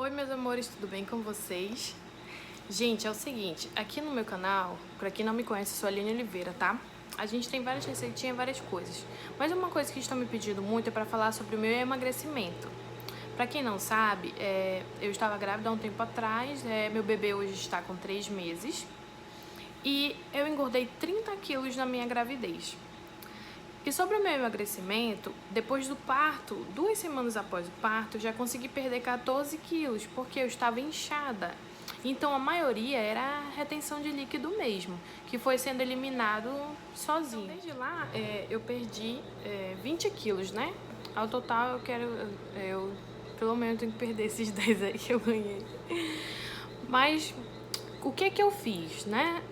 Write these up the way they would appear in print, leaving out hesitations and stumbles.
Oi meus amores, tudo bem com vocês? Gente, é o seguinte, aqui no meu canal, pra quem não me conhece, eu sou a Aline Oliveira, tá? A gente tem várias receitinhas, várias coisas. Mas uma coisa que estão me pedindo muito é pra falar sobre o meu emagrecimento. Pra quem não sabe, eu estava grávida há um tempo atrás, meu bebê hoje está com 3 meses. E eu engordei 30 quilos na minha gravidez. E sobre o meu emagrecimento, depois do parto, 2 semanas após o parto, eu já consegui perder 14 quilos, porque eu estava inchada. Então a maioria era a retenção de líquido mesmo, que foi sendo eliminado sozinho. Então, desde lá eu perdi 20 quilos, né? Ao total eu pelo menos tenho que perder esses 10 aí que eu ganhei. Mas o que eu fiz, né?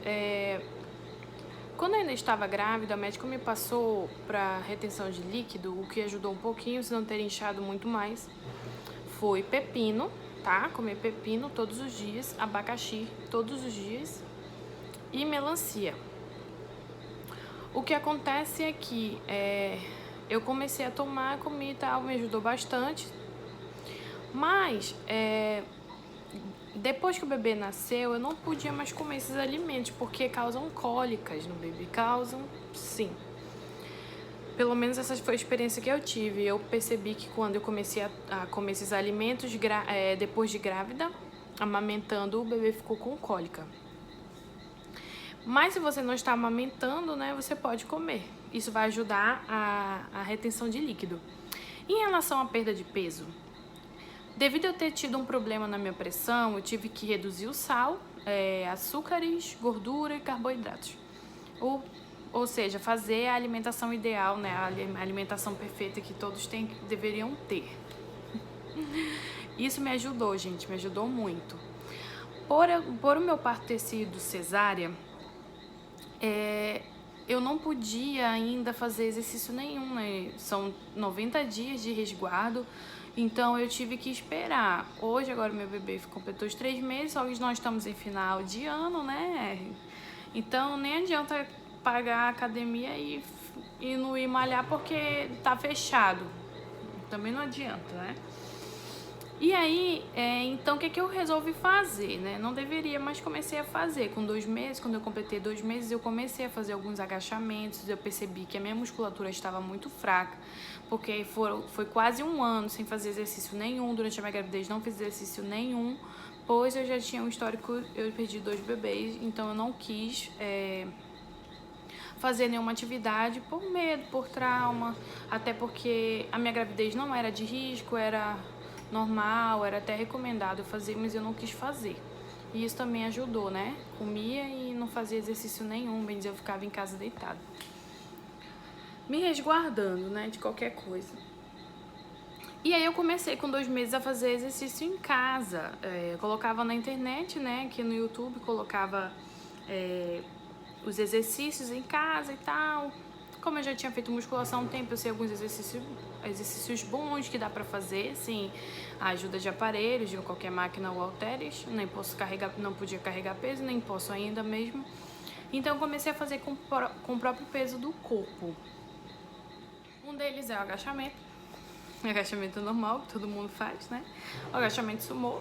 Quando eu ainda estava grávida, a médica me passou para retenção de líquido, o que ajudou um pouquinho, se não ter inchado muito mais. Foi pepino, tá? Comer pepino todos os dias, abacaxi todos os dias e melancia. O que acontece é que eu comecei a tomar, comi e tal, me ajudou bastante. Mas depois que o bebê nasceu, eu não podia mais comer esses alimentos, porque causam cólicas no bebê. Causam, sim. Pelo menos essa foi a experiência que eu tive. Eu percebi que quando eu comecei a comer esses alimentos, depois de grávida, amamentando, o bebê ficou com cólica. Mas se você não está amamentando, né, você pode comer. Isso vai ajudar a retenção de líquido. Em relação à perda de peso, devido a eu ter tido um problema na minha pressão, eu tive que reduzir o sal, açúcares, gordura e carboidratos. Ou seja, fazer a alimentação ideal, né? A alimentação perfeita que todos deveriam ter. Isso me ajudou, gente, me ajudou muito. Por o meu parto ter sido cesárea, eu não podia ainda fazer exercício nenhum, né? São 90 dias de resguardo, então eu tive que esperar. Hoje, agora meu bebê completou os 3 meses, só que nós estamos em final de ano, né? Então nem adianta pagar a academia e não ir malhar porque tá fechado. Também não adianta, né? E aí, então o que eu resolvi fazer, né? Não deveria, mas comecei a fazer. Com 2 meses, quando eu completei 2 meses, eu comecei a fazer alguns agachamentos. Eu percebi que a minha musculatura estava muito fraca, porque foi quase um ano sem fazer exercício nenhum. Durante a minha gravidez não fiz exercício nenhum, pois eu já tinha um histórico, eu perdi 2 bebês, então eu não quis fazer nenhuma atividade por medo, por trauma, até porque a minha gravidez não era de risco, era normal, era até recomendado fazer, mas eu não quis fazer. E isso também ajudou, né? Comia e não fazia exercício nenhum, bem dizer, eu ficava em casa deitada. Me resguardando, né, de qualquer coisa. E aí eu comecei com 2 meses a fazer exercício em casa. Eu colocava na internet, né, aqui no YouTube, colocava os exercícios em casa e tal. Como eu já tinha feito musculação há um tempo, eu sei alguns exercícios bons que dá pra fazer, assim, a ajuda de aparelhos, de qualquer máquina ou halteres. Não podia carregar peso, nem posso ainda mesmo. Então eu comecei a fazer com o próprio peso do corpo. Um deles é o agachamento. Agachamento normal, que todo mundo faz, né? O agachamento sumô.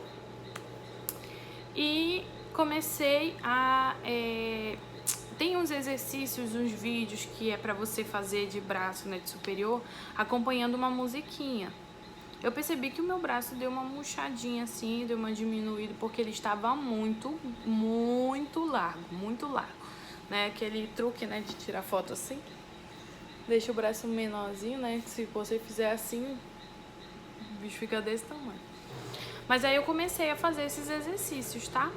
E comecei a... Tem uns exercícios, uns vídeos que é pra você fazer de braço, né, de superior, acompanhando uma musiquinha. Eu percebi que o meu braço deu uma murchadinha assim, deu uma diminuída, porque ele estava muito largo, né? Aquele truque, né, de tirar foto assim. Deixa o braço menorzinho, né? Se você fizer assim, o bicho fica desse tamanho. Mas aí eu comecei a fazer esses exercícios, tá?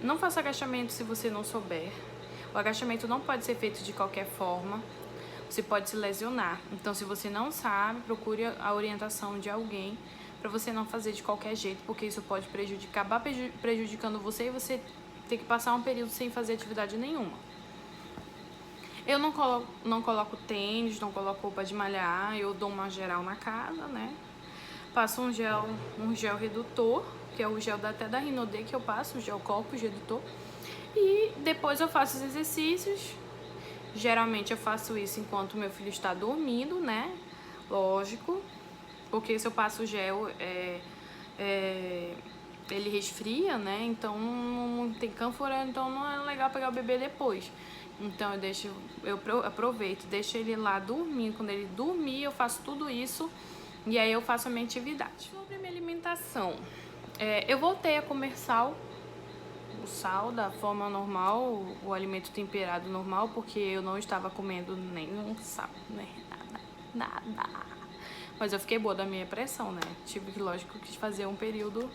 Não faça agachamento se você não souber. O agachamento não pode ser feito de qualquer forma. Você pode se lesionar. Então, se você não sabe, procure a orientação de alguém para você não fazer de qualquer jeito, porque isso pode acabar prejudicando você e você ter que passar um período sem fazer atividade nenhuma. Eu não coloco tênis, não coloco roupa de malhar, eu dou uma geral na casa, né? Passo um gel redutor, que é o gel até da Rinodê que eu passo, o gel corpus redutor. E depois eu faço os exercícios. Geralmente eu faço isso enquanto meu filho está dormindo, né? Lógico, porque se eu passo o gel, ele resfria, né? Então não tem cânfora, então não é legal pegar o bebê depois. Então eu aproveito, deixo ele lá dormindo. Quando ele dormir, eu faço tudo isso e aí eu faço a minha atividade. Sobre a minha alimentação, eu voltei a comer sal, o sal da forma normal, o alimento temperado normal, porque eu não estava comendo nenhum sal, né? Nada. Mas eu fiquei boa da minha pressão, né? Tive que, lógico, quis fazer um período,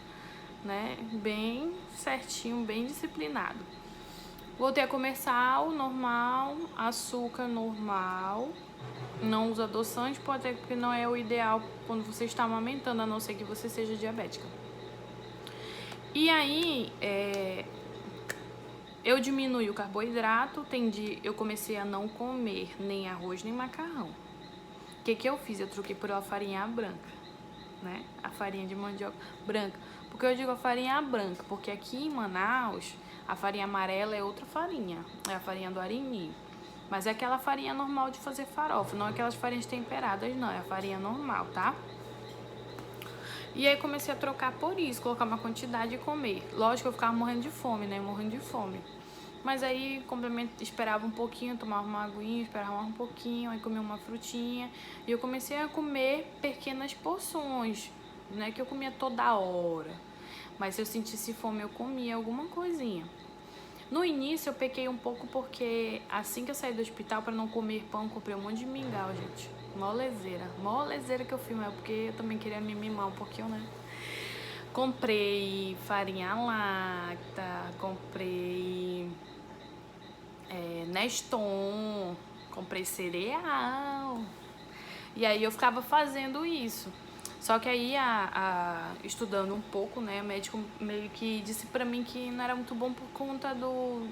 né, bem certinho, bem disciplinado. Voltei a comer sal normal, açúcar normal. Não usa adoçante, porque não é o ideal quando você está amamentando, a não ser que você seja diabética. E aí, eu diminui o carboidrato, eu comecei a não comer nem arroz nem macarrão. O que eu fiz? Eu troquei por uma farinha branca, né? A farinha de mandioca branca. Porque eu digo a farinha branca, porque aqui em Manaus, a farinha amarela é outra farinha, é a farinha do Arini. Mas é aquela farinha normal de fazer farofa, não aquelas farinhas temperadas, não, é a farinha normal, tá? E aí comecei a trocar por isso, colocar uma quantidade e comer. Lógico que eu ficava morrendo de fome, né? Morrendo de fome. Mas aí, esperava um pouquinho, tomava uma aguinha, esperava um pouquinho, aí comia uma frutinha. E eu comecei a comer pequenas porções, não é que eu comia toda hora. Mas se eu sentisse fome, eu comia alguma coisinha. No início, eu pequei um pouco porque assim que eu saí do hospital, para não comer pão, comprei um monte de mingau, gente. Mó lezeira que eu fiz, mas porque eu também queria me mimar um pouquinho, né? Comprei farinha láctea, comprei Neston, comprei cereal. E aí eu ficava fazendo isso. Só que aí, estudando um pouco, né, o médico meio que disse pra mim que não era muito bom por conta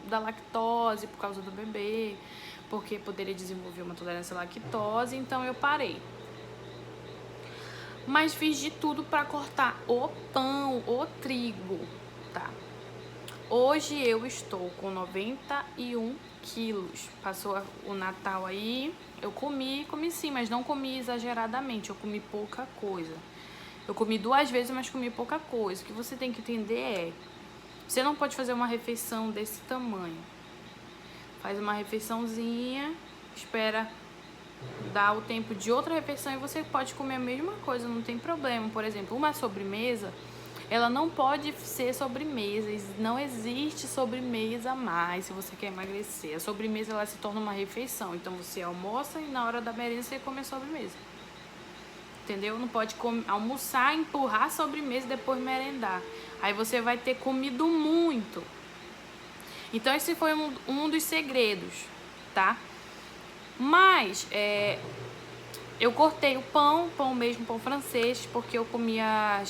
da lactose, por causa do bebê, porque poderia desenvolver uma tolerância à lactose, então eu parei. Mas fiz de tudo pra cortar o pão, o trigo, tá? Hoje eu estou com 91 quilos. Passou o Natal aí, eu comi sim, mas não comi exageradamente, eu comi pouca coisa. Eu comi 2 vezes, mas comi pouca coisa. O que você tem que entender você não pode fazer uma refeição desse tamanho. Faz uma refeiçãozinha, espera dar o tempo de outra refeição e você pode comer a mesma coisa, não tem problema. Por exemplo, uma sobremesa, ela não pode ser sobremesa, não existe sobremesa mais se você quer emagrecer. A sobremesa, ela se torna uma refeição, então você almoça e na hora da merenda você come a sobremesa. Entendeu? Não pode almoçar, empurrar a sobremesa e depois merendar. Aí você vai ter comido muito. Então esse foi um dos segredos, tá? Mas, eu cortei o pão mesmo, pão francês, porque eu comia,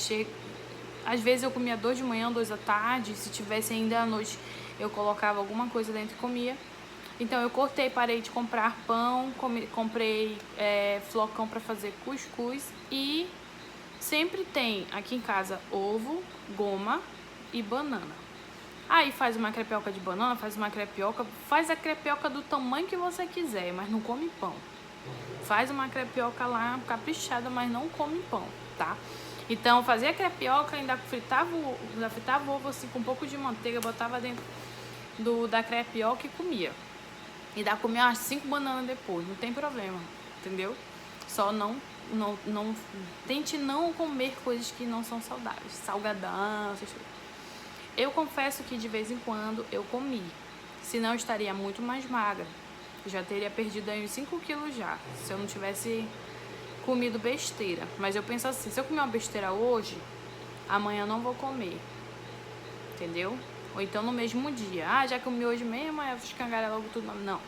às vezes eu comia 2 de manhã, 2 da tarde, se tivesse ainda à noite eu colocava alguma coisa dentro e comia. Então eu cortei, parei de comprar pão, comprei flocão para fazer cuscuz e sempre tem aqui em casa ovo, goma e banana. Aí faz uma crepioca de banana, faz a crepioca do tamanho que você quiser, mas não come pão. Faz uma crepioca lá caprichada, mas não come pão, tá? Então fazia a crepioca, ainda fritava o ovo assim com um pouco de manteiga, botava dentro da crepioca e comia. E dá pra comer umas 5 bananas depois, não tem problema, entendeu? Só não tente não comer coisas que não são saudáveis, salgadão, essas coisas. Eu confesso que de vez em quando eu comi, senão eu estaria muito mais magra. Eu já teria perdido aí uns 5 quilos já, se eu não tivesse comido besteira. Mas eu penso assim, se eu comer uma besteira hoje, amanhã eu não vou comer, entendeu? Ou então no mesmo dia, já comi hoje mesmo, aí eu vou escangalhar logo tudo. Não,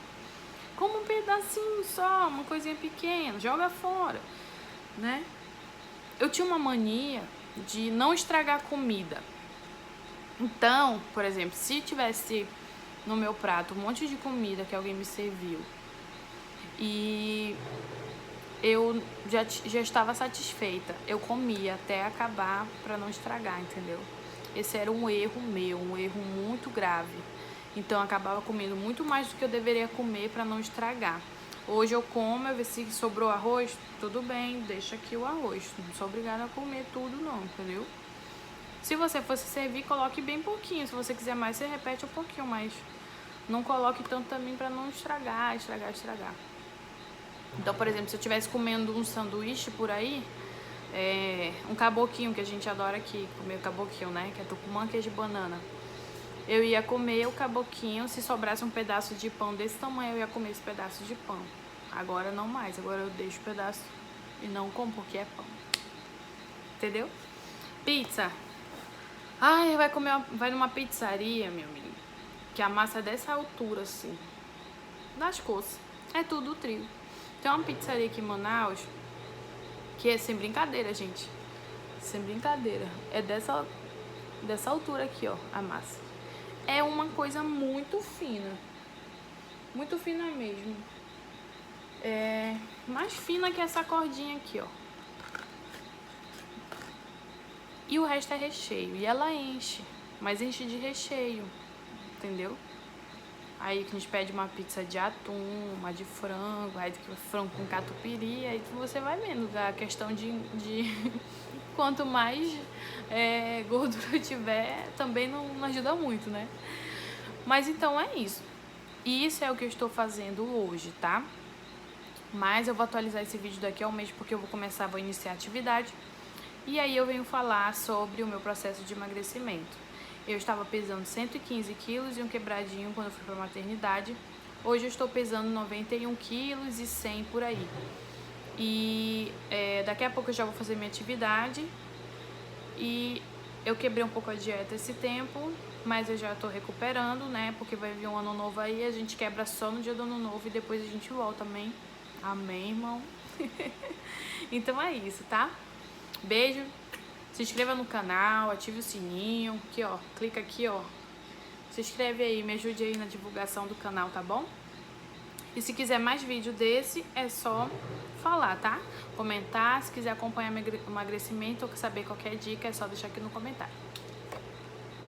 como um pedacinho só, uma coisinha pequena, joga fora, né? Eu tinha uma mania de não estragar comida. Então, por exemplo, se tivesse no meu prato um monte de comida que alguém me serviu e eu já estava satisfeita, eu comia até acabar para não estragar, entendeu? Esse era um erro meu, um erro muito grave. Então eu acabava comendo muito mais do que eu deveria comer para não estragar. Hoje eu como, eu ver se sobrou arroz, tudo bem, deixa aqui o arroz. Não sou obrigada a comer tudo não, entendeu? Se você fosse servir, coloque bem pouquinho. Se você quiser mais, você repete um pouquinho mais. Não coloque tanto também pra não estragar. Então, por exemplo, se eu estivesse comendo um sanduíche por aí, um caboquinho, que a gente adora aqui, comer caboquinho, né? Que é tucumã, queijo de banana. Eu ia comer o caboquinho, se sobrasse um pedaço de pão desse tamanho, eu ia comer esse pedaço de pão. Agora não mais, agora eu deixo o pedaço e não como porque é pão. Entendeu? Pizza. Ai, vai numa pizzaria, meu amigo, que a massa é dessa altura, assim, das coxas. É tudo trio. Tem uma pizzaria aqui em Manaus, que é sem brincadeira, gente. Sem brincadeira. É dessa altura aqui, ó, a massa. É uma coisa muito fina. Muito fina mesmo. É mais fina que essa cordinha aqui, ó. E o resto é recheio. E ela enche, mas enche de recheio, entendeu? Aí a gente pede uma pizza de atum, uma de frango, aí frango com catupiry, aí você vai vendo a questão de quanto mais gordura tiver, também não ajuda muito, né? Mas então é isso. E isso é o que eu estou fazendo hoje, tá? Mas eu vou atualizar esse vídeo daqui a um mês, porque eu vou iniciar a atividade. E aí eu venho falar sobre o meu processo de emagrecimento. Eu estava pesando 115 quilos e um quebradinho quando eu fui para a maternidade. Hoje eu estou pesando 91 quilos e 100 por aí. E daqui a pouco eu já vou fazer minha atividade. E eu quebrei um pouco a dieta esse tempo, mas eu já estou recuperando, né? Porque vai vir um ano novo aí, a gente quebra só no dia do ano novo e depois a gente volta, amém? Amém, irmão? Então é isso, tá? Beijo. Se inscreva no canal, ative o sininho, aqui ó, clica aqui ó, se inscreve aí, me ajude aí na divulgação do canal, tá bom? E se quiser mais vídeo desse, é só falar, tá? Comentar, se quiser acompanhar meu emagrecimento ou saber qualquer dica, é só deixar aqui no comentário.